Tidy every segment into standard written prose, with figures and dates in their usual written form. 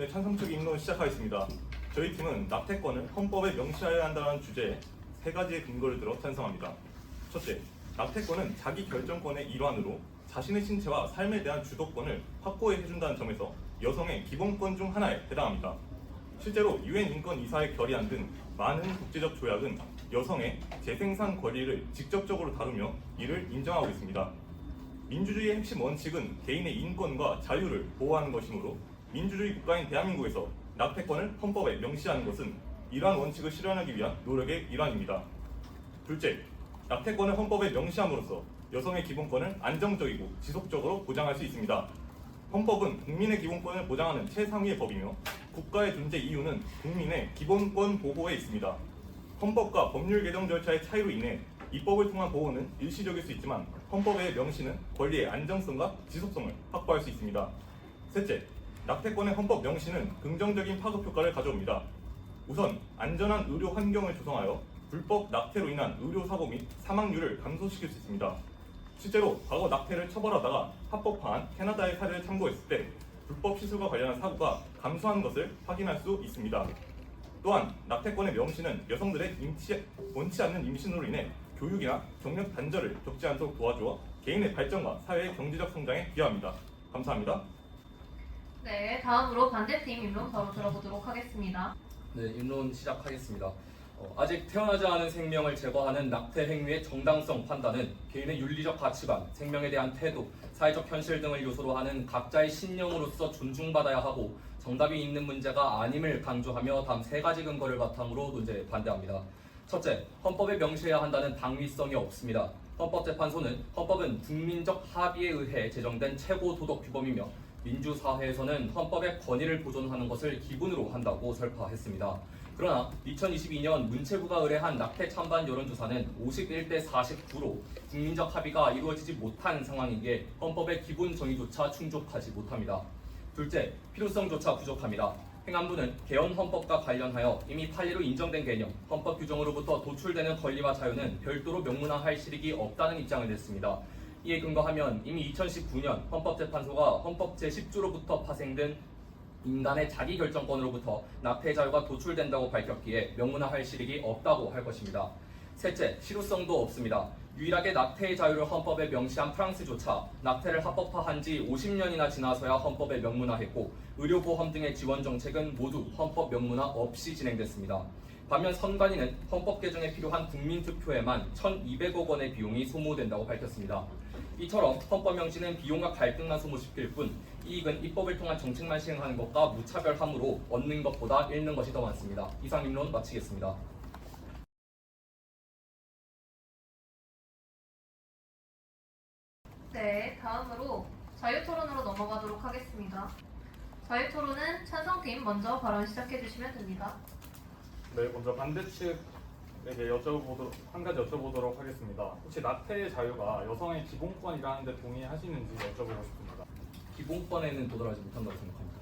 네, 찬성측 입론 시작하겠습니다. 저희 팀은 낙태권을 헌법에 명시하여야 한다는 주제에 세 가지의 근거를 들어 찬성합니다. 첫째, 낙태권은 자기 결정권의 일환으로 자신의 신체와 삶에 대한 주도권을 확보해 준다는 점에서 여성의 기본권 중 하나에 해당합니다. 실제로 유엔 인권 이사회 결의안 등 많은 국제적 조약은 여성의 재생산 권리를 직접적으로 다루며 이를 인정하고 있습니다. 민주주의의 핵심 원칙은 개인의 인권과 자유를 보호하는 것이므로 민주주의 국가인 대한민국에서 낙태권을 헌법에 명시하는 것은 이러한 원칙을 실현하기 위한 노력의 일환입니다. 둘째, 낙태권을 헌법에 명시함으로써 여성의 기본권을 안정적이고 지속적으로 보장할 수 있습니다. 헌법은 국민의 기본권을 보장하는 최상위의 법이며 국가의 존재 이유는 국민의 기본권 보호에 있습니다. 헌법과 법률 개정 절차의 차이로 인해 입법을 통한 보호는 일시적일 수 있지만 헌법의 명시는 권리의 안정성과 지속성을 확보할 수 있습니다. 셋째, 낙태권의 헌법 명시는 긍정적인 파급 효과를 가져옵니다. 우선 안전한 의료 환경을 조성하여 불법 낙태로 인한 의료 사고 및 사망률을 감소시킬 수 있습니다. 실제로 과거 낙태를 처벌하다가 합법화한 캐나다의 사례를 참고했을 때 불법 시술과 관련한 사고가 감소한 것을 확인할 수 있습니다. 또한 낙태권의 명시는 여성들의 원치 않는 임신으로 인해 교육이나 경력 단절을 겪지 않도록 도와주어 개인의 발전과 사회의 경제적 성장에 기여합니다. 감사합니다. 네, 다음으로 반대팀 입론 바로 들어보도록 하겠습니다. 네, 입론 시작하겠습니다. 아직 태어나지 않은 생명을 제거하는 낙태 행위의 정당성 판단은 개인의 윤리적 가치관, 생명에 대한 태도, 사회적 현실 등을 요소로 하는 각자의 신념으로서 존중받아야 하고 정답이 있는 문제가 아님을 강조하며 다음 세 가지 근거를 바탕으로 논제에 반대합니다. 첫째, 헌법에 명시해야 한다는 당위성이 없습니다. 헌법재판소는 헌법은 국민적 합의에 의해 제정된 최고 도덕 규범이며 민주사회에서는 헌법의 권위를 보존하는 것을 기본으로 한다고 설파했습니다. 그러나 2022년 문체부가 의뢰한 낙태 찬반 여론조사는 51대 49로 국민적 합의가 이루어지지 못한 상황이기에 헌법의 기본 정의조차 충족하지 못합니다. 둘째, 필요성조차 부족합니다. 행안부는 개헌 헌법과 관련하여 이미 판례로 인정된 개념, 헌법 규정으로부터 도출되는 권리와 자유는 별도로 명문화할 실익이 없다는 입장을 냈습니다. 이에 근거하면 이미 2019년 헌법재판소가 헌법 제10조로부터 파생된 인간의 자기결정권으로부터 낙태 자유가 도출된다고 밝혔기에 명문화할 실익이 없다고 할 것입니다. 셋째, 실효성도 없습니다. 유일하게 낙태의 자유를 헌법에 명시한 프랑스조차 낙태를 합법화한 지 50년이나 지나서야 헌법에 명문화했고 의료보험 등의 지원 정책은 모두 헌법 명문화 없이 진행됐습니다. 반면 선관위는 헌법 개정에 필요한 국민투표에만 1,200억 원의 비용이 소모된다고 밝혔습니다. 이처럼 헌법 명시는 비용과 갈등만 소모시킬 뿐 이익은 입법을 통한 정책만 시행하는 것과 무차별함으로 얻는 것보다 잃는 것이 더 많습니다. 이상 입론 마치겠습니다. 네, 다음으로 자유토론으로 넘어가도록 하겠습니다. 자유토론은 찬성팀 먼저 발언 시작해 주시면 됩니다. 네, 먼저 반대 측에게 한 가지 여쭤보도록 하겠습니다. 혹시 낙태의 자유가 여성의 기본권이라는 데 동의하시는지 여쭤보고 싶습니다. 기본권에는 도달하지 못한다고 생각합니다.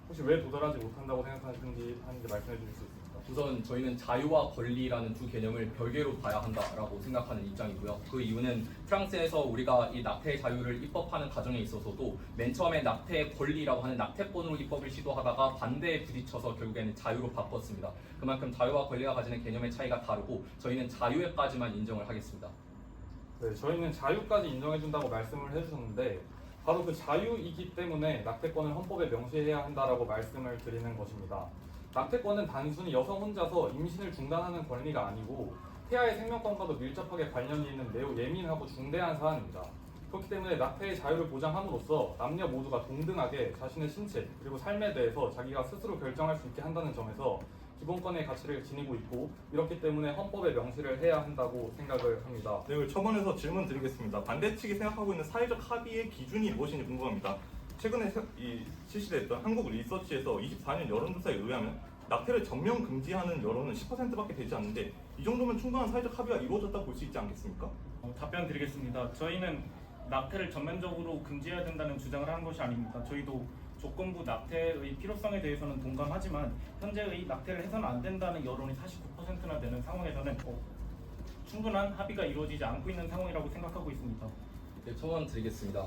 혹시 왜 도달하지 못한다고 생각하시는지 말씀해 주실 수 있습니까? 우선 저희는 자유와 권리라는 두 개념을 별개로 봐야 한다라고 생각하는 입장이고요. 그 이유는 프랑스에서 우리가 이 낙태의 자유를 입법하는 과정에 있어서도 맨 처음에 낙태의 권리라고 하는 낙태권으로 입법을 시도하다가 반대에 부딪혀서 결국에는 자유로 바꿨습니다. 그만큼 자유와 권리가 가지는 개념의 차이가 다르고 저희는 자유에까지만 인정을 하겠습니다. 네, 저희는 자유까지 인정해 준다고 말씀을 해주셨는데 바로 그 자유이기 때문에 낙태권을 헌법에 명시해야 한다라고 말씀을 드리는 것입니다. 낙태권은 단순히 여성 혼자서 임신을 중단하는 권리가 아니고 태아의 생명권과도 밀접하게 관련이 있는 매우 예민하고 중대한 사안입니다. 그렇기 때문에 낙태의 자유를 보장함으로써 남녀 모두가 동등하게 자신의 신체 그리고 삶에 대해서 자기가 스스로 결정할 수 있게 한다는 점에서 기본권의 가치를 지니고 있고 이렇기 때문에 헌법에 명시를 해야 한다고 생각을 합니다. 네, 그리고 처번에서 질문 드리겠습니다. 반대 측이 생각하고 있는 사회적 합의의 기준이 무엇인지 궁금합니다. 최근에 실시됐던 한국 리서치에서 24년 여론조사에 의하면 낙태를 전면 금지하는 여론은 10%밖에 되지 않는데 이 정도면 충분한 사회적 합의가 이루어졌다고 볼 수 있지 않겠습니까? 답변 드리겠습니다. 저희는 낙태를 전면적으로 금지해야 된다는 주장을 하는 것이 아닙니다. 저희도 조건부 낙태의 필요성에 대해서는 동감하지만 현재의 낙태를 해서는 안 된다는 여론이 49%나 되는 상황에서는 충분한 합의가 이루어지지 않고 있는 상황이라고 생각하고 있습니다. 네, 첨언 드리겠습니다.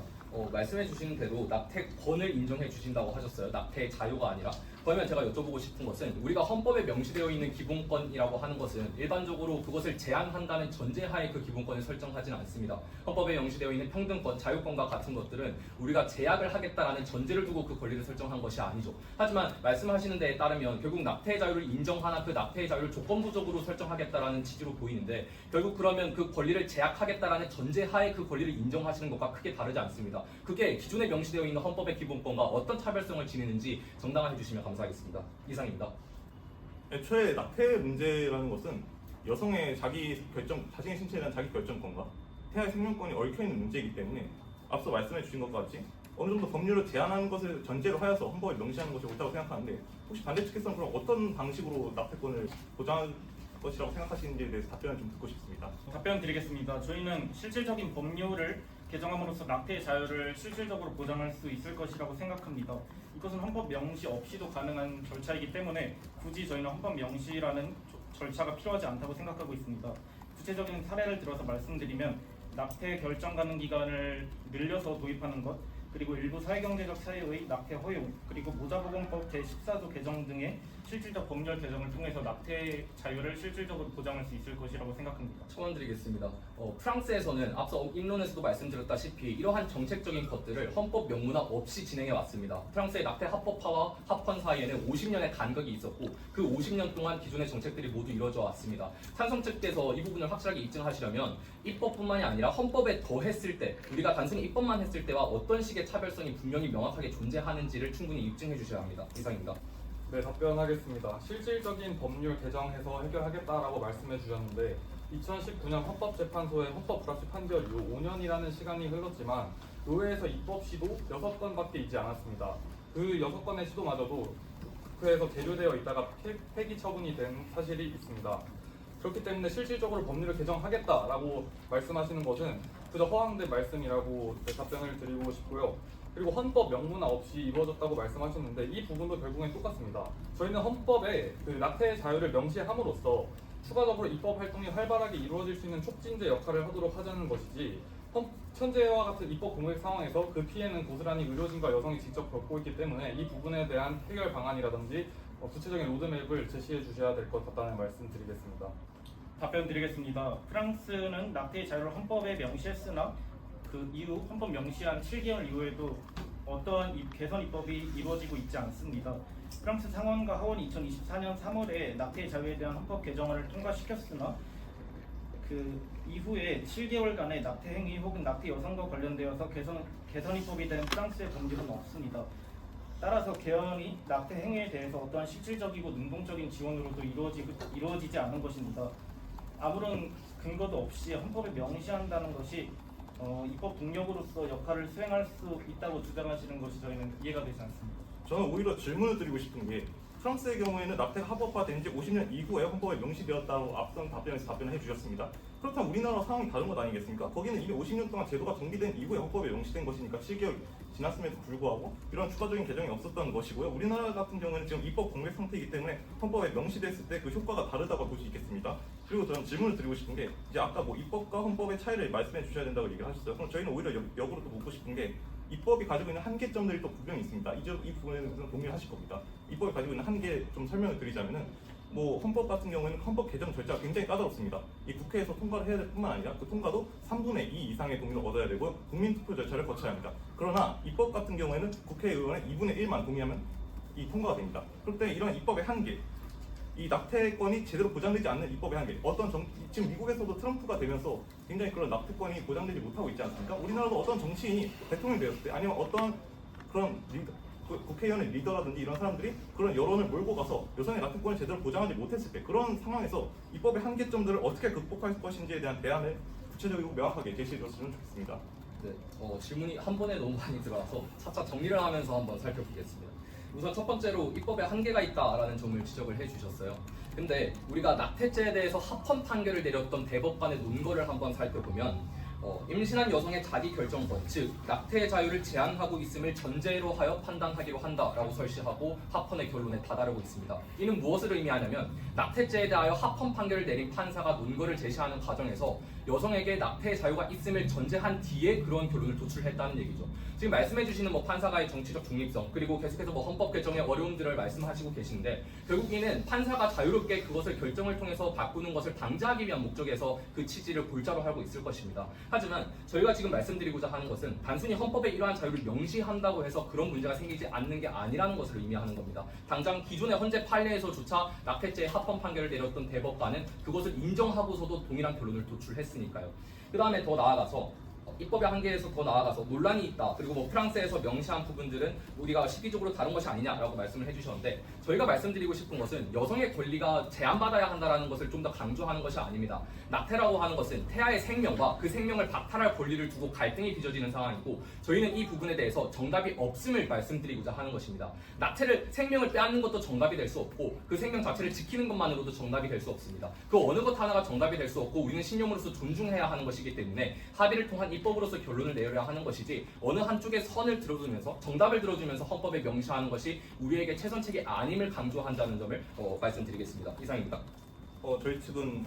말씀해 주신 대로 낙태권을 인정해 주신다고 하셨어요. 낙태의 자유가 아니라. 그러면 제가 여쭤보고 싶은 것은 우리가 헌법에 명시되어 있는 기본권이라고 하는 것은 일반적으로 그것을 제한한다는 전제하에 그 기본권을 설정하지는 않습니다. 헌법에 명시되어 있는 평등권, 자유권과 같은 것들은 우리가 제약을 하겠다라는 전제를 두고 그 권리를 설정한 것이 아니죠. 하지만 말씀하시는 데에 따르면 결국 낙태의 자유를 인정하나 그 낙태의 자유를 조건부적으로 설정하겠다라는 취지로 보이는데 결국 그러면 그 권리를 제약하겠다라는 전제하에 그 권리를 인정하시는 것과 크게 다르지 않습니다. 그게 기존에 명시되어 있는 헌법의 기본권과 어떤 차별성을 지니는지 정당화해 주시면 감사하겠습니다. 이상입니다. 애초에 낙태 문제라는 것은 여성의 자신의 신체에 대한 자기 결정권과 태아의 생명권이 얽혀 있는 문제이기 때문에 앞서 말씀해 주신 것과 같이 어느 정도 법률을 제한하는 것을 전제로 하여서 헌법에 명시하는 것이 옳다고 생각하는데 혹시 반대 측에서는 그럼 어떤 방식으로 낙태권을 보장할 것이라고 생각하시는지에 대해서 답변을 좀 듣고 싶습니다. 답변 드리겠습니다. 저희는 실질적인 법률을 개정함으로써 낙태의 자유를 실질적으로 보장할 수 있을 것이라고 생각합니다. 이것은 헌법 명시 없이도 가능한 절차이기 때문에 굳이 저희는 헌법 명시라는 절차가 필요하지 않다고 생각하고 있습니다. 구체적인 사례를 들어서 말씀드리면 낙태 결정 가능 기간을 늘려서 도입하는 것, 그리고 일부 사회경제적 사유의 낙태 허용, 그리고 모자보건법 제14조 개정 등의 실질적 법률 개정을 통해서 낙태 자유를 실질적으로 보장할 수 있을 것이라고 생각합니다. 첨언 드리겠습니다. 프랑스에서는 앞서 입론에서도 말씀드렸다시피 이러한 정책적인 것들을 헌법 명문화 없이 진행해 왔습니다. 프랑스의 낙태 합법화와 합헌 사이에는 50년의 간격이 있었고 그 50년 동안 기존의 정책들이 모두 이루어져 왔습니다. 찬성 측께서 이 부분을 확실하게 입증하시려면 입법뿐만이 아니라 헌법에 더했을 때 우리가 단순히 입법만 했을 때와 어떤 식의 차별성이 분명히 명확하게 존재하는지를 충분히 입증해 주셔야 합니다. 이상입니다. 네, 답변하겠습니다. 실질적인 법률 개정해서 해결하겠다라고 말씀해 주셨는데 2019년 헌법재판소의 헌법 불합치 판결 이후 5년이라는 시간이 흘렀지만 의회에서 입법 시도 6건밖에 있지 않았습니다. 그 6건의 시도마저도 국회에서 계류되어 있다가 폐기 처분이 된 사실이 있습니다. 그렇기 때문에 실질적으로 법률을 개정하겠다라고 말씀하시는 것은 그저 허황된 말씀이라고 답변을 드리고 싶고요. 그리고 헌법 명문화 없이 이루어졌다고 말씀하셨는데 이 부분도 결국엔 똑같습니다. 저희는 헌법에 그 낙태의 자유를 명시함으로써 추가적으로 입법 활동이 활발하게 이루어질 수 있는 촉진제 역할을 하도록 하자는 것이지 현재와 같은 입법 공백 상황에서 그 피해는 고스란히 의료진과 여성이 직접 겪고 있기 때문에 이 부분에 대한 해결 방안이라든지 구체적인 로드맵을 제시해 주셔야 될 것 같다는 말씀 드리겠습니다. 답변 드리겠습니다. 프랑스는 낙태의 자유를 헌법에 명시했으나 그 이후 헌법 명시한 7개월 이후에도 어떠한 개선 입법이 이루어지고 있지 않습니다. 프랑스 상원과 하원이 2024년 3월에 낙태의 자유에 대한 헌법 개정안을 통과시켰으나 그 이후에 7개월간의 낙태 행위 혹은 낙태 여성과 관련되어서 개선 입법이 된 프랑스의 법률은 없습니다. 따라서 개헌이 낙태 행위에 대해서 어떠한 실질적이고 능동적인 지원으로도 이루어지지 않은 것입니다. 아무런 근거도 없이 헌법에 명시한다는 것이 입법 동력으로서 역할을 수행할 수 있다고 주장하시는 것이 저희는 이해가 되지 않습니다. 저는 오히려 질문을 드리고 싶은 게 프랑스의 경우에는 낙태가 합법화된 지 50년 이후에 헌법에 명시되었다고 앞선 답변에서 답변을 해주셨습니다. 그렇다면 우리나라 상황이 다른 것 아니겠습니까? 거기는 이미 50년 동안 제도가 정비된 이후에 헌법에 명시된 것이니까 7개월 지났음에도 불구하고 이런 추가적인 개정이 없었던 것이고요. 우리나라 같은 경우에는 지금 입법 공백 상태이기 때문에 헌법에 명시됐을 때 그 효과가 다르다고 볼 수 있겠습니다. 그리고 저는 질문을 드리고 싶은 게 이제 아까 뭐 입법과 헌법의 차이를 말씀해 주셔야 된다고 얘기를 하셨어요. 그럼 저희는 오히려 역으로 또 묻고 싶은 게 입법이 가지고 있는 한계점들이 또 분명히 있습니다. 이 부분에는 동의하실 겁니다. 입법이 가지고 있는 한계 좀 설명을 드리자면은 뭐 헌법 같은 경우에는 헌법 개정 절차가 굉장히 까다롭습니다. 이 국회에서 통과를 해야 될 뿐만 아니라 그 통과도 3분의 2 이상의 동의를 얻어야 되고 국민투표 절차를 거쳐야 합니다. 그러나 입법 같은 경우에는 국회의원의 2분의 1만 동의하면 이 통과가 됩니다. 그럴 때 이런 입법의 한계, 이 낙태권이 제대로 보장되지 않는 입법의 한계, 지금 미국에서도 트럼프가 되면서 굉장히 그런 낙태권이 보장되지 못하고 있지 않습니까? 우리나라도 어떤 정치인이 대통령이 되었을 때 아니면 어떤 그런 국회의원의 리더라든지 이런 사람들이 그런 여론을 몰고 가서 여성의 낙태권을 제대로 보장하지 못했을 때 그런 상황에서 입법의 한계점들을 어떻게 극복할 것인지에 대한 대안을 구체적이고 명확하게 제시해 줬으면 좋겠습니다. 네, 질문이 한 번에 너무 많이 들어와서 차차 정리를 하면서 한번 살펴보겠습니다. 우선 첫 번째로 입법에 한계가 있다라는 점을 지적을 해주셨어요. 근데 우리가 낙태죄에 대해서 합헌 판결을 내렸던 대법관의 논거를 한번 살펴보면 임신한 여성의 자기결정권, 즉 낙태의 자유를 제한하고 있음을 전제로 하여 판단하기로 한다라고 설시하고 합헌의 결론에 다다르고 있습니다. 이는 무엇을 의미하냐면 낙태죄에 대하여 합헌 판결을 내린 판사가 논거를 제시하는 과정에서 여성에게 낙태의 자유가 있음을 전제한 뒤에 그런 결론을 도출했다는 얘기죠. 지금 말씀해주시는 뭐 판사가의 정치적 중립성 그리고 계속해서 뭐 헌법 개정의 어려움들을 말씀하시고 계신데 결국에는 판사가 자유롭게 그것을 결정을 통해서 바꾸는 것을 방지하기 위한 목적에서 그 취지를 골자로 하고 있을 것입니다. 하지만 저희가 지금 말씀드리고자 하는 것은 단순히 헌법에 이러한 자유를 명시한다고 해서 그런 문제가 생기지 않는 게 아니라는 것을 의미하는 겁니다. 당장 기존의 헌재 판례에서조차 낙태죄의 합헌 판결을 내렸던 대법관은 그것을 인정하고서도 동일한 결론을 도출했으니까요. 그 다음에 더 나아가서 입법의 한계에서 더 나아가서 논란이 있다. 그리고 뭐 프랑스에서 명시한 부분들은 우리가 시기적으로 다른 것이 아니냐라고 말씀을 해주셨는데 저희가 말씀드리고 싶은 것은 여성의 권리가 제한받아야 한다는 것을 좀 더 강조하는 것이 아닙니다. 낙태라고 하는 것은 태아의 생명과 그 생명을 박탈할 권리를 두고 갈등이 빚어지는 상황이고 저희는 이 부분에 대해서 정답이 없음을 말씀드리고자 하는 것입니다. 낙태를 생명을 빼앗는 것도 정답이 될 수 없고 그 생명 자체를 지키는 것만으로도 정답이 될 수 없습니다. 그 어느 것 하나가 정답이 될 수 없고 우리는 신념으로서 존중해야 하는 것이기 때문에 합의를 통한 입법으로서 결론을 내려야 하는 것이지 어느 한쪽의 선을 들어주면서 정답을 들어주면서 헌법에 명시하는 것이 우리에게 최선책이 아님을 강조한다는 점을 말씀드리겠습니다. 이상입니다. 저희 측은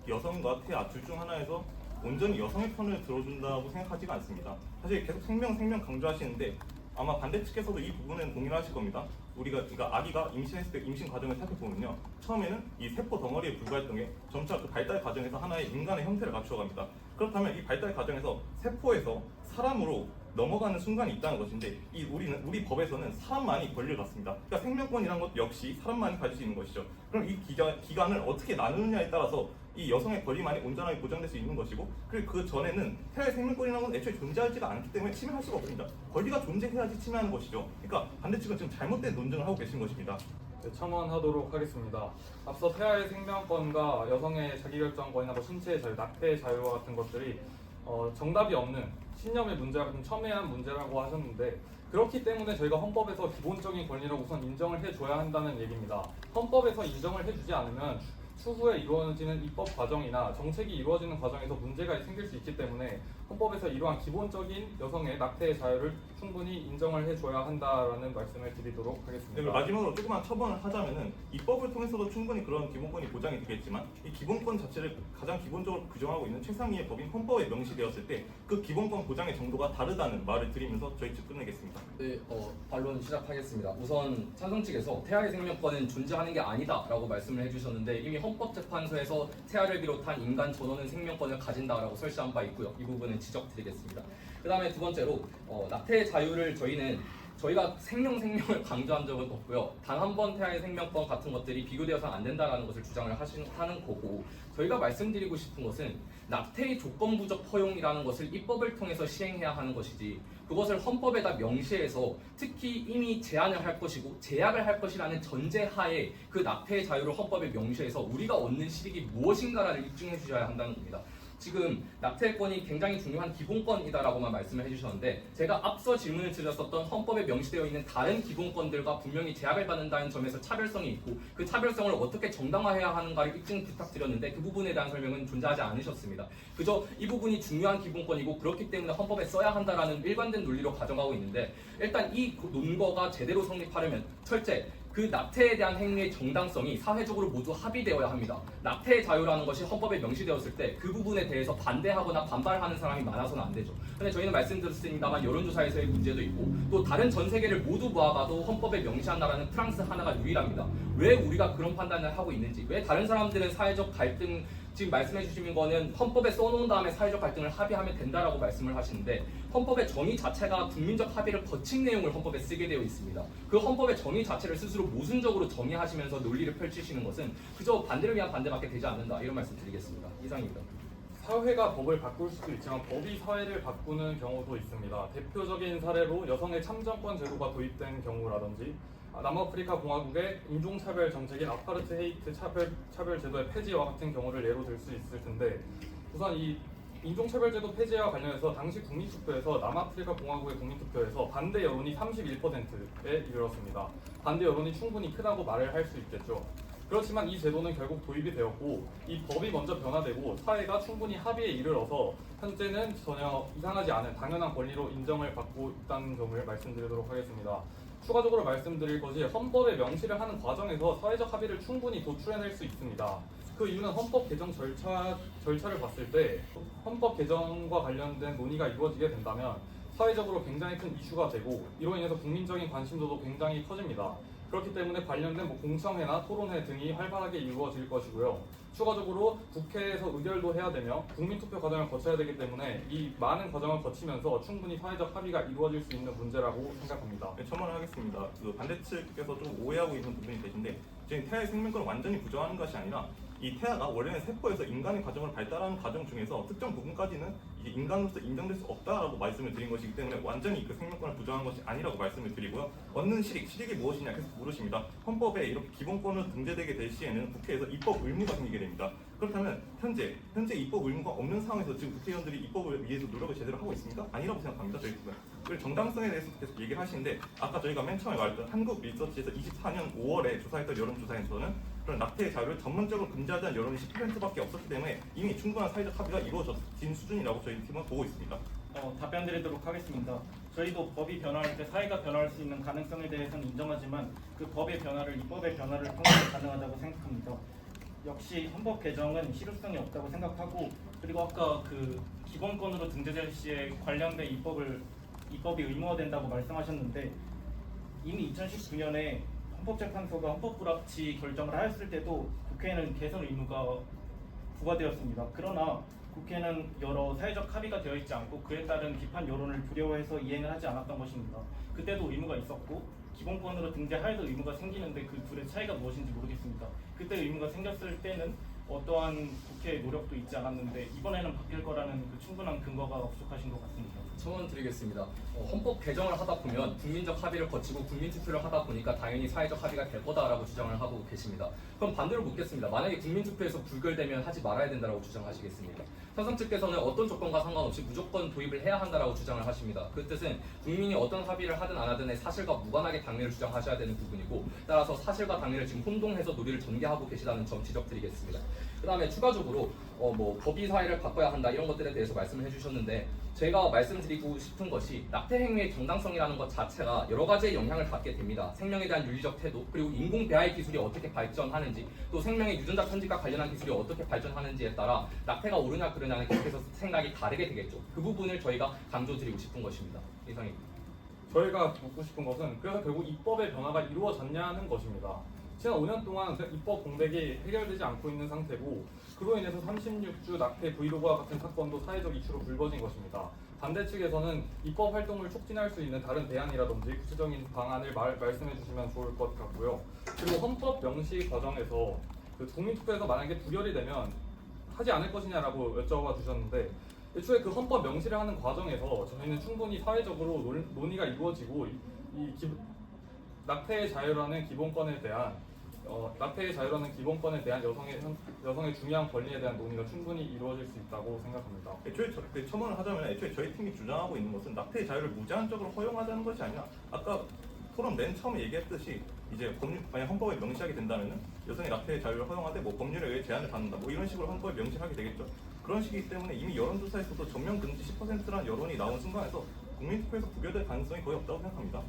여성과 태아 둘 중 하나에서 온전히 여성의 편을 들어준다고 생각하지가 않습니다. 사실 계속 생명 강조하시는데 아마 반대 측에서도 이 부분은 동의하실 겁니다. 그러니까 아기가 임신했을 때 임신 과정을 살펴보면요, 처음에는 이 세포 덩어리에 불과했던 게 점차 그 발달 과정에서 하나의 인간의 형태를 갖추어갑니다. 그렇다면 이 발달 과정에서 세포에서 사람으로 넘어가는 순간이 있다는 것인데 우리 법에서는 사람만이 권리를 갖습니다. 그러니까 생명권이라는 것 역시 사람만이 가질 수 있는 것이죠. 그럼 이 기간을 어떻게 나누느냐에 따라서 이 여성의 권리만이 온전하게 보장될 수 있는 것이고, 그리고 그 전에는 태아의 생명권이라는 건 애초에 존재하지가 않기 때문에 침해할 수가 없습니다. 권리가 존재해야지 침해하는 것이죠. 그러니까 반대측은 지금 잘못된 논증을 하고 계신 것입니다. 네, 첨언하도록 하겠습니다. 앞서 태아의 생명권과 여성의 자기결정권이나 뭐 신체의 자유, 낙태의 자유와 같은 것들이 정답이 없는 신념의 문제와 같은 첨예한 문제라고 하셨는데, 그렇기 때문에 저희가 헌법에서 기본적인 권리라고 우선 인정을 해줘야 한다는 얘기입니다. 헌법에서 인정을 해주지 않으면 추후에 이루어지는 입법 과정이나 정책이 이루어지는 과정에서 문제가 생길 수 있기 때문에 헌법에서 이러한 기본적인 여성의 낙태의 자유를 충분히 인정을 해줘야 한다라는 말씀을 드리도록 하겠습니다. 네, 마지막으로 조그만 첨언을 하자면은 입법을 통해서도 충분히 그런 기본권이 보장이 되겠지만 이 기본권 자체를 가장 기본적으로 규정하고 있는 최상위의 법인 헌법에 명시되었을 때 그 기본권 보장의 정도가 다르다는 말을 드리면서 저희 측 끝내겠습니다. 네, 반론 시작하겠습니다. 우선 찬성 측에서 태아의 생명권은 존재하는 게 아니다라고 말씀을 해주셨는데 이미 헌법재판소에서 태아를 비롯한 인간 전원은 생명권을 가진다라고 설치한 바 있고요. 이 부분은 지적드리겠습니다. 그 다음에 두 번째로 낙태의 자유를 저희가 생명을 강조한 적은 없고요. 단 한 번 태아의 생명권 같은 것들이 비교되어서는 안 된다라는 것을 주장을 하는 거고, 저희가 말씀드리고 싶은 것은 낙태의 조건부적 허용이라는 것을 입법을 통해서 시행해야 하는 것이지 그것을 헌법에다 명시해서 특히 이미 제한을 할 것이고 제약을 할 것이라는 전제하에 그 낙태의 자유를 헌법에 명시해서 우리가 얻는 실익이 무엇인가를 입증해 주셔야 한다는 겁니다. 지금 낙태권이 굉장히 중요한 기본권이다라고만 말씀을 해주셨는데 제가 앞서 질문을 드렸었던 헌법에 명시되어 있는 다른 기본권들과 분명히 제약을 받는다는 점에서 차별성이 있고 그 차별성을 어떻게 정당화해야 하는가를 입증 부탁드렸는데 그 부분에 대한 설명은 존재하지 않으셨습니다. 그저 이 부분이 중요한 기본권이고 그렇기 때문에 헌법에 써야 한다라는 일관된 논리로 가져가고 있는데, 일단 이 논거가 제대로 성립하려면 철제 그 낙태에 대한 행위의 정당성이 사회적으로 모두 합의되어야 합니다. 낙태의 자유라는 것이 헌법에 명시되었을 때 그 부분에 대해서 반대하거나 반발하는 사람이 많아서는 안 되죠. 근데 저희는 말씀드렸습니다만 여론조사에서의 문제도 있고 또 다른 전 세계를 모두 모아봐도 헌법에 명시한 나라는 프랑스 하나가 유일합니다. 왜 우리가 그런 판단을 하고 있는지, 왜 다른 사람들은 사회적 갈등, 지금 말씀해 주시는 거는 헌법에 써놓은 다음에 사회적 갈등을 합의하면 된다라고 말씀을 하시는데 헌법의 정의 자체가 국민적 합의를 거친 내용을 헌법에 쓰게 되어 있습니다. 그 헌법의 정의 자체를 스스로 모순적으로 정의하시면서 논리를 펼치시는 것은 그저 반대를 위한 반대밖에 되지 않는다, 이런 말씀 드리겠습니다. 이상입니다. 사회가 법을 바꿀 수도 있지만 법이 사회를 바꾸는 경우도 있습니다. 대표적인 사례로 여성의 참정권 제도가 도입된 경우라든지 남아프리카 공화국의 인종차별 정책인 아파르트헤이트 차별 제도의 폐지와 같은 경우를 예로 들 수 있을 텐데, 우선 이 인종차별제도 폐지와 관련해서 당시 국민투표에서 남아프리카 공화국의 국민투표에서 반대 여론이 31%에 이르렀습니다. 반대 여론이 충분히 크다고 말을 할 수 있겠죠. 그렇지만 이 제도는 결국 도입이 되었고 이 법이 먼저 변화되고 사회가 충분히 합의에 이르러서 현재는 전혀 이상하지 않은 당연한 권리로 인정을 받고 있다는 점을 말씀드리도록 하겠습니다. 추가적으로 말씀드릴 것이 헌법에 명시를 하는 과정에서 사회적 합의를 충분히 도출해낼 수 있습니다. 그 이유는 헌법 개정 절차를 봤을 때 헌법 개정과 관련된 논의가 이루어지게 된다면 사회적으로 굉장히 큰 이슈가 되고 이로 인해서 국민적인 관심도도 굉장히 커집니다. 그렇기 때문에 관련된 공청회나 토론회 등이 활발하게 이루어질 것이고요. 추가적으로 국회에서 의결도 해야 되며 국민투표 과정을 거쳐야 되기 때문에 이 많은 과정을 거치면서 충분히 사회적 합의가 이루어질 수 있는 문제라고 생각합니다. 네, 첨언을 하겠습니다. 그 반대 측에서 좀 오해하고 있는 부분이 계신데 저희 태아의 생명권을 완전히 부정하는 것이 아니라 이 태아가 원래는 세포에서 인간의 과정을 발달하는 과정 중에서 특정 부분까지는 이게 인간으로서 인정될 수 없다라고 말씀을 드린 것이기 때문에 완전히 그 생명권을 부정한 것이 아니라고 말씀을 드리고요. 얻는 실익이 무엇이냐 계속 물으십니다. 헌법에 이렇게 기본권으로 등재되게 될 시에는 국회에서 입법 의무가 생기게 됩니다. 그렇다면 현재 입법 의무가 없는 상황에서 지금 국회의원들이 입법을 위해서 노력을 제대로 하고 있습니까? 아니라고 생각합니다. 저희 부분. 그리고 정당성에 대해서 계속 얘기를 하시는데 아까 저희가 맨 처음에 말했던 한국 리서치에서 24년 5월에 조사했던 여론조사에서는 그런 낙태의 자유를 전문적으로 금지하자는 여론이 10%밖에 없었기 때문에 이미 충분한 사회적 합의가 이루어진 수준이라고 저희 팀은 보고 있습니다. 답변 드리도록 하겠습니다. 저희도 법이 변화할 때 사회가 변화할 수 있는 가능성에 대해서는 인정하지만 그 법의 변화를 입법의 변화를 통해서 가능하다고 생각합니다. 역시 헌법 개정은 실효성이 없다고 생각하고 그리고 아까 그 기본권으로 등재될 시에 관련된 입법이 의무화된다고 말씀하셨는데 이미 2019년에 헌법재판소가 헌법불합치 결정을 하였을 때도 국회에는 개선 의무가 부과되었습니다. 그러나 국회는 여러 사회적 합의가 되어 있지 않고 그에 따른 비판 여론을 두려워해서 이행을 하지 않았던 것입니다. 그때도 의무가 있었고 기본권으로 등재하여도 의무가 생기는데 그 둘의 차이가 무엇인지 모르겠습니다. 그때 의무가 생겼을 때는 어떠한 국회의 노력도 있지 않았는데 이번에는 바뀔 거라는 그 충분한 근거가 부족하신 것 같습니다. 첨언 드리겠습니다. 헌법 개정을 하다 보면 국민적 합의를 거치고 국민투표를 하다 보니까 당연히 사회적 합의가 될 거다라고 주장을 하고 계십니다. 그럼 반대로 묻겠습니다. 만약에 국민투표에서 불결되면 하지 말아야 된다고 주장하시겠습니까? 찬성 측께서는 어떤 조건과 상관없이 무조건 도입을 해야 한다라고 주장을 하십니다. 그 뜻은 국민이 어떤 합의를 하든 안 하든의 사실과 무관하게 당리를 주장하셔야 되는 부분이고 따라서 사실과 당리를 지금 혼동해서 논의를 전개하고 계시다는 점 지적드리겠습니다. 그 다음에 추가적으로 법이 사회를 바꿔야 한다 이런 것들에 대해서 말씀을 해주셨는데 제가 말씀드리고 싶은 것이 낙태 행위의 정당성이라는 것 자체가 여러 가지의 영향을 받게 됩니다. 생명에 대한 윤리적 태도 그리고 인공 배아의 기술이 어떻게 발전하는지 또 생명의 유전자 편집과 관련한 기술이 어떻게 발전하는지에 따라 낙태가 옳으냐 그르냐는 계속해서 생각이 다르게 되겠죠. 그 부분을 저희가 강조드리고 싶은 것입니다. 이상입니다. 저희가 묻고 싶은 것은 그래서 결국 입법의 변화가 이루어졌냐는 것입니다. 지난 5년 동안 입법 공백이 해결되지 않고 있는 상태고 그로 인해서 36주 낙태 브이로그와 같은 사건도 사회적 이슈로 불거진 것입니다. 반대 측에서는 입법 활동을 촉진할 수 있는 다른 대안이라든지 구체적인 방안을 말씀해 주시면 좋을 것 같고요. 그리고 헌법 명시 과정에서 그 국민투표에서 만약에 부결이 되면 하지 않을 것이냐라고 여쭤봐 주셨는데 애초에 그 헌법 명시를 하는 과정에서 저희는 충분히 사회적으로 논의가 이루어지고 낙태의 자유라는 기본권에 대한 여성의 중요한 권리에 대한 논의가 충분히 이루어질 수 있다고 생각합니다. 애초에 첨언을 하자면 애초에 저희 팀이 주장하고 있는 것은 낙태의 자유를 무제한적으로 허용하자는 것이 아니라 아까 토론 맨 처음에 얘기했듯이 이제 만약 헌법에 명시하게 된다면은 여성의 낙태의 자유를 허용하되 뭐 법률에 의해 제한을 받는다 뭐 이런 식으로 헌법에 명시하게 되겠죠. 그런 식이기 때문에 이미 여론조사에서도 전면 금지 10%라는 여론이 나온 순간에서 국민투표에서 부결될 가능성이 거의 없다고 생각합니다.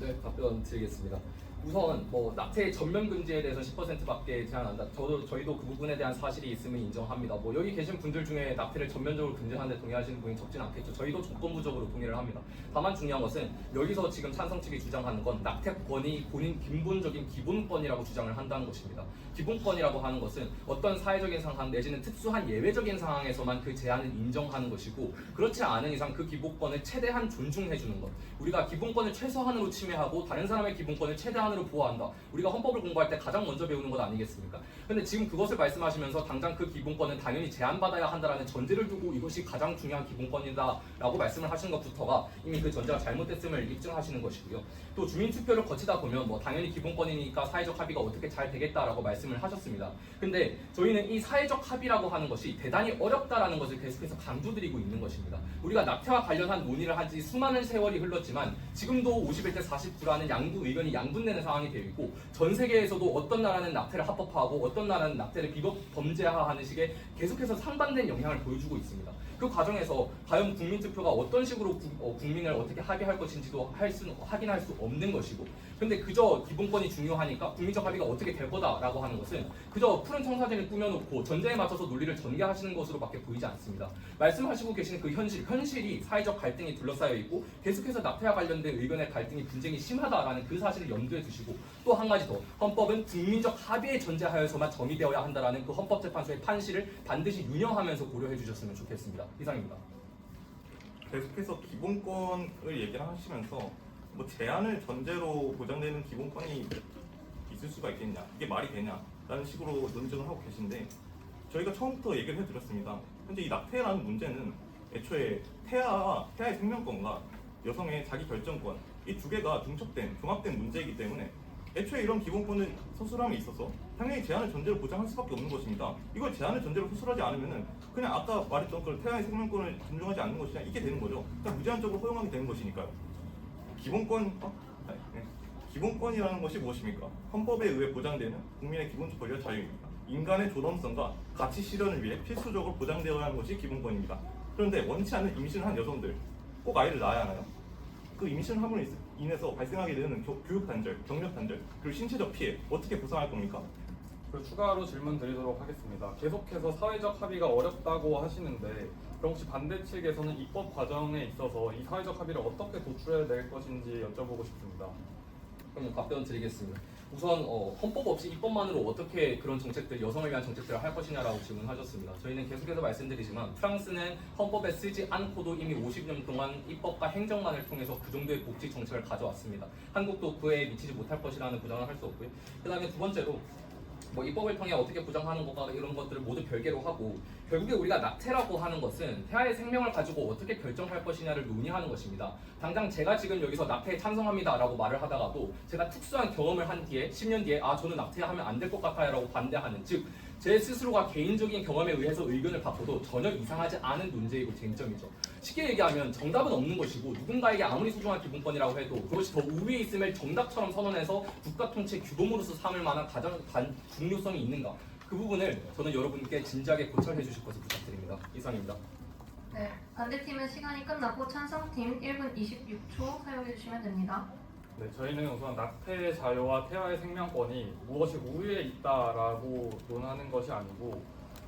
네, 답변 드리겠습니다. 우선 낙태의 전면 금지에 대해서 10%밖에 제한한다. 저희도 그 부분에 대한 사실이 있음을 인정합니다. 여기 계신 분들 중에 낙태를 전면적으로 금지하는 데 동의하시는 분이 적진 않겠죠. 저희도 조건부적으로 동의를 합니다. 다만 중요한 것은 여기서 지금 찬성 측이 주장하는 건 낙태권이 본인 근본적인 기본권이라고 주장을 한다는 것입니다. 기본권이라고 하는 것은 어떤 사회적인 상황 내지는 특수한 예외적인 상황에서만 그 제한을 인정하는 것이고 그렇지 않은 이상 그 기본권을 최대한 존중해주는 것. 우리가 기본권을 최소한으로 침해하고 다른 사람의 기본권을 최대한으로 보호한다. 우리가 헌법을 공부할 때 가장 먼저 배우는 것 아니겠습니까? 근데 지금 그것을 말씀하시면서 당장 그 기본권은 당연히 제한받아야 한다라는 전제를 두고 이것이 가장 중요한 기본권이다라고 말씀을 하시는 것부터가 이미 그 전제가 잘못됐음을 입증하시는 것이고요. 또 주민투표를 거치다 보면 당연히 기본권이니까 사회적 합의가 어떻게 잘 되겠다라고 말씀을 하셨습니다. 근데 저희는 이 사회적 합의라고 하는 것이 대단히 어렵다라는 것을 계속해서 강조드리고 있는 것입니다. 우리가 낙태와 관련한 논의를 한 지 수많은 세월이 흘렀지만 지금도 51대 49라는 양부 의견이 양분되는 상황이 되어 있고 전 세계에서도 어떤 나라는 낙태를 합법화하고 어떤 나라는 낙태를 비법 범죄화하는 식의 계속해서 상반된 영향을 보여주고 있습니다. 그 과정에서 과연 국민투표가 어떤 식으로 국민을 어떻게 합의할 것인지도 확인할 수 없는 것이고, 근데 그저 기본권이 중요하니까 국민적 합의가 어떻게 될 거다라고 하는 것은 그저 푸른 청사진을 꾸며놓고 전제에 맞춰서 논리를 전개하시는 것으로밖에 보이지 않습니다. 말씀하시고 계시는 그 현실이 사회적 갈등이 둘러싸여 있고 계속해서 낙태와 관련된 의견의 갈등이 분쟁이 심하다라는 그 사실을 염두에 두시고, 또 한 가지 더, 헌법은 국민적 합의에 전제하여서만 정의되어야 한다라는 그 헌법재판소의 판시를 반드시 유념하면서 고려해 주셨으면 좋겠습니다. 이상입니다. 계속해서 기본권을 얘기를 하시면서 뭐 제한을 전제로 보장되는 기본권이 있을 수가 있겠냐, 이게 말이 되냐라는 식으로 논증을 하고 계신데, 저희가 처음부터 얘기를 해드렸습니다. 현재 이 낙태라는 문제는 애초에 태아의 생명권과 여성의 자기 결정권, 이 두 개가 중첩된 종합된 문제이기 때문에 애초에 이런 기본권을 서술함에 있어서 당연히 제한을 전제로 보장할 수밖에 없는 것입니다. 이걸 제한을 전제로 서술하지 않으면은 그냥 아까 말했던 그 태아의 생명권을 존중하지 않는 것이냐, 이게 되는 거죠. 그냥 무제한적으로 허용하게 되는 것이니까요. 기본권이라는 것이 무엇입니까? 헌법에 의해 보장되는 국민의 기본적 권리와 자유입니다. 인간의 존엄성과 가치 실현을 위해 필수적으로 보장되어야 하는 것이 기본권입니다. 그런데 원치 않는 임신을 한 여성들, 꼭 아이를 낳아야 하나요? 그 임신함으로 인해서 발생하게 되는 교육 단절, 경력 단절, 그리고 신체적 피해 어떻게 보상할 겁니까? 그리고 추가로 질문 드리도록 하겠습니다. 계속해서 사회적 합의가 어렵다고 하시는데, 그럼 혹시 반대 측에서는 입법 과정에 있어서 이 사회적 합의를 어떻게 도출해낼 것인지 여쭤보고 싶습니다. 그럼 답변 드리겠습니다. 우선 헌법 없이 입법만으로 어떻게 그런 정책들, 여성을 위한 정책들을 할 것이냐라고 질문하셨습니다. 저희는 계속해서 말씀드리지만 프랑스는 헌법에 쓰지 않고도 이미 50년 동안 입법과 행정만을 통해서 그 정도의 복지 정책을 가져왔습니다. 한국도 그에 미치지 못할 것이라는 보장을 할 수 없고요. 그 다음에 두 번째로 뭐 입법을 통해 어떻게 보장하는 것과 이런 것들을 모두 별개로 하고, 결국에 우리가 낙태라고 하는 것은 태아의 생명을 가지고 어떻게 결정할 것이냐를 논의하는 것입니다. 당장 제가 지금 여기서 낙태에 찬성합니다라고 말을 하다가도 제가 특수한 경험을 한 뒤에 10년 뒤에 저는 낙태하면 안 될 것 같아요라고 반대하는, 즉 제 스스로가 개인적인 경험에 의해서 의견을 바꿔도 전혀 이상하지 않은 문제이고 쟁점이죠. 쉽게 얘기하면 정답은 없는 것이고, 누군가에게 아무리 소중한 기본권이라고 해도 그것이 더 우위에 있음을 정답처럼 선언해서 국가 통치 규범으로서 삼을 만한 가장 중요성이 있는가, 그 부분을 저는 여러분께 진지하게 고찰해 주실 것을 부탁드립니다. 이상입니다. 네, 반대팀은 시간이 끝나고 찬성팀 1분 26초 사용해 주시면 됩니다. 네, 저희는 우선 낙태의 자유와 태아의 생명권이 무엇이 우위에 있다라고 논하는 것이 아니고,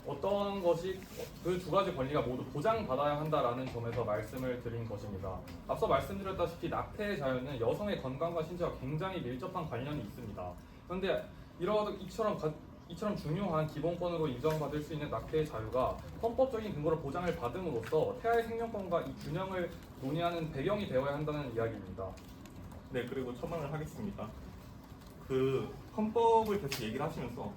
어떤 것이 그 두 가지 권리가 모두 보장받아야 한다라는 점에서 말씀을 드린 것입니다. 앞서 말씀드렸다시피 낙태의 자유는 여성의 건강과 신체와 굉장히 밀접한 관련이 있습니다. 그런데 이처럼 중요한 기본권으로 인정받을 수 있는 낙태의 자유가 헌법적인 근거로 보장을 받음으로써 태아의 생명권과 이 균형을 논의하는 배경이 되어야 한다는 이야기입니다. 네, 그리고 첨언을 하겠습니다. 그 헌법을 계속 얘기를 하시면서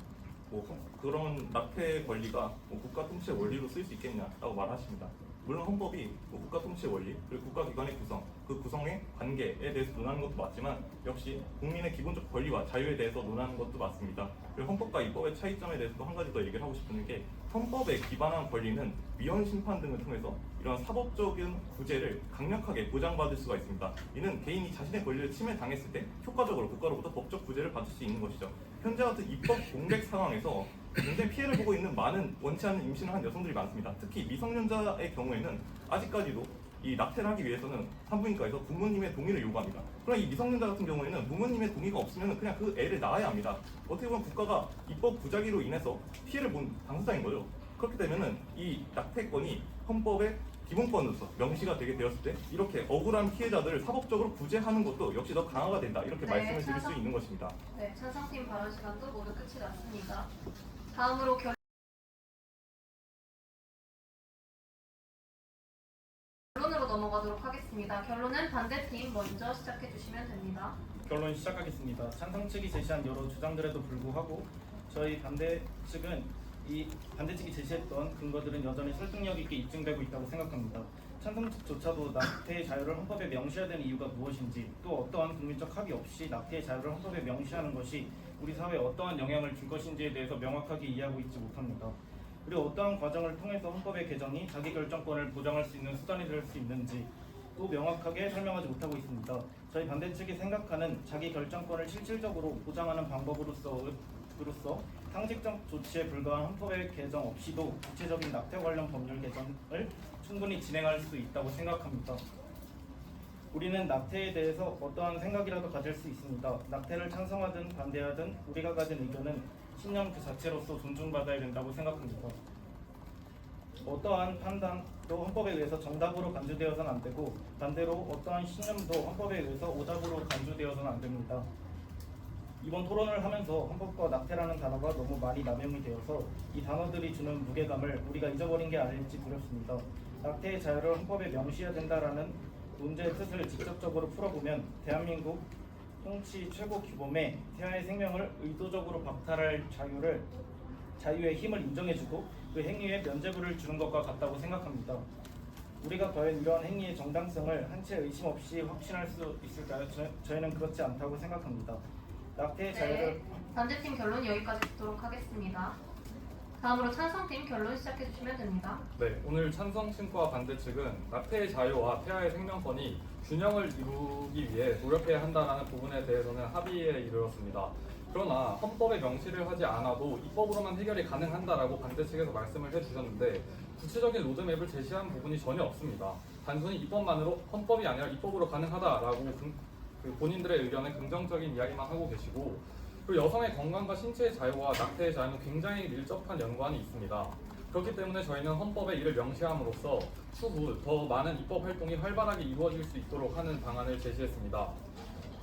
그런 낙태 권리가 국가 통치의 원리로 쓰일 수 있겠냐라고 말하십니다. 물론 헌법이 국가 통치의 원리, 그리고 국가기관의 구성, 그 구성의 관계에 대해서 논하는 것도 맞지만, 역시 국민의 기본적 권리와 자유에 대해서 논하는 것도 맞습니다. 그리고 헌법과 입법의 차이점에 대해서도 한 가지 더 얘기를 하고 싶은 게, 헌법에 기반한 권리는 위헌 심판 등을 통해서 이러한 사법적인 구제를 강력하게 보장받을 수가 있습니다. 이는 개인이 자신의 권리를 침해당했을 때 효과적으로 국가로부터 법적 구제를 받을 수 있는 것이죠. 현재 같은 입법 공백 상황에서 굉장히 피해를 보고 있는 많은 원치 않는 임신을 한 여성들이 많습니다. 특히 미성년자의 경우에는 아직까지도 이 낙태를 하기 위해서는 산부인과에서 부모님의 동의를 요구합니다. 그러나 이 미성년자 같은 경우에는 부모님의 동의가 없으면 그냥 그 애를 낳아야 합니다. 어떻게 보면 국가가 입법 부작위로 인해서 피해를 본 당사자인 거죠. 그렇게 되면은 이 낙태권이 헌법의 기본권으로서 명시가 되게 되었을 때 이렇게 억울한 피해자들을 사법적으로 구제하는 것도 역시 더 강화가 된다, 이렇게 말씀을 드릴 수 있는 것입니다. 네, 찬성팀 발언 시간도 모두 끝이 났습니다. 다음으로 결론으로 넘어가도록 하겠습니다. 결론은 반대팀 먼저 시작해 주시면 됩니다. 결론 시작하겠습니다. 찬성 측이 제시한 여러 주장들에도 불구하고 저희 반대 측은 이 반대 측이 제시했던 근거들은 여전히 설득력 있게 입증되고 있다고 생각합니다. 찬성 측조차도 낙태의 자유를 헌법에 명시해야 되는 이유가 무엇인지, 또 어떠한 국민적 합의 없이 낙태의 자유를 헌법에 명시하는 것이 우리 사회에 어떠한 영향을 줄 것인지에 대해서 명확하게 이해하고 있지 못합니다. 그리고 어떠한 과정을 통해서 헌법의 개정이 자기 결정권을 보장할 수 있는 수단이 될 수 있는지 또 명확하게 설명하지 못하고 있습니다. 저희 반대 측이 생각하는 자기 결정권을 실질적으로 보장하는 방법으로서 상식적 조치에 불과한 헌법의 개정 없이도 구체적인 낙태 관련 법률 개정을 충분히 진행할 수 있다고 생각합니다. 우리는 낙태에 대해서 어떠한 생각이라도 가질 수 있습니다. 낙태를 찬성하든 반대하든 우리가 가진 의견은 신념 그 자체로서 존중받아야 된다고 생각합니다. 어떠한 판단도 헌법에 의해서 정답으로 간주되어서는 안 되고 반대로 어떠한 신념도 헌법에 의해서 오답으로 간주되어서는 안 됩니다. 이번 토론을 하면서 헌법과 낙태라는 단어가 너무 많이 남용이 되어서 이 단어들이 주는 무게감을 우리가 잊어버린 게 아닐지 두렵습니다. 낙태의 자유를 헌법에 명시해야 된다라는 문제의 뜻을 직접적으로 풀어보면 대한민국 통치 최고 규범에 태아의 생명을 의도적으로 박탈할 자유의 힘을 인정해주고 그 행위에 면죄부를 주는 것과 같다고 생각합니다. 우리가 과연 이러한 행위의 정당성을 한 채 의심 없이 확신할 수 있을까요? 저희는 그렇지 않다고 생각합니다. 낙태의 자유를 네, 반대팀 결론 여기까지 듣도록 하겠습니다. 다음으로 찬성팀 결론 시작해 주시면 됩니다. 네, 오늘 찬성 측과 반대 측은 낙태의 자유와 태아의 생명권이 균형을 이루기 위해 노력해야 한다는 부분에 대해서는 합의에 이르렀습니다. 그러나 헌법에 명시를 하지 않아도 입법으로만 해결이 가능한다라고 반대 측에서 말씀을 해주셨는데 구체적인 로드맵을 제시한 부분이 전혀 없습니다. 단순히 입법만으로 헌법이 아니라 입법으로 가능하다라고 본인들의 의견에 긍정적인 이야기만 하고 계시고 그리고 여성의 건강과 신체의 자유와 낙태의 자유는 굉장히 밀접한 연관이 있습니다. 그렇기 때문에 저희는 헌법에 이를 명시함으로써 추후 더 많은 입법 활동이 활발하게 이루어질 수 있도록 하는 방안을 제시했습니다.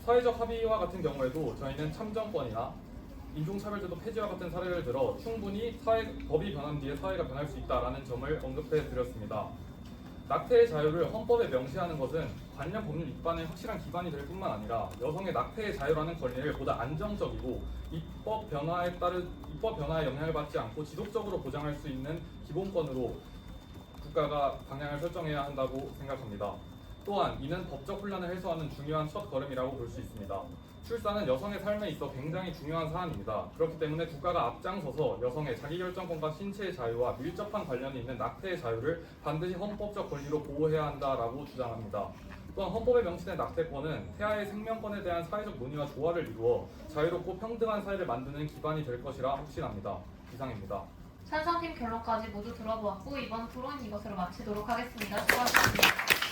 사회적 합의와 같은 경우에도 저희는 참정권이나 인종차별제도 폐지와 같은 사례를 들어 충분히 법이 변한 뒤에 사회가 변할 수 있다는 점을 언급해 드렸습니다. 낙태의 자유를 헌법에 명시하는 것은 관련 법률 입반에 확실한 기반이 될 뿐만 아니라 여성의 낙태의 자유라는 권리를 보다 안정적이고 입법 변화에 영향을 받지 않고 지속적으로 보장할 수 있는 기본권으로 국가가 방향을 설정해야 한다고 생각합니다. 또한 이는 법적 혼란을 해소하는 중요한 첫 걸음이라고 볼 수 있습니다. 출산은 여성의 삶에 있어 굉장히 중요한 사안입니다. 그렇기 때문에 국가가 앞장서서 여성의 자기결정권과 신체의 자유와 밀접한 관련이 있는 낙태의 자유를 반드시 헌법적 권리로 보호해야 한다라고 주장합니다. 또한 헌법에 명시된 낙태권은 태아의 생명권에 대한 사회적 논의와 조화를 이루어 자유롭고 평등한 사회를 만드는 기반이 될 것이라 확신합니다. 이상입니다. 찬성팀 결론까지 모두 들어보았고 이번 토론 이것으로 마치도록 하겠습니다. 수고하셨습니다.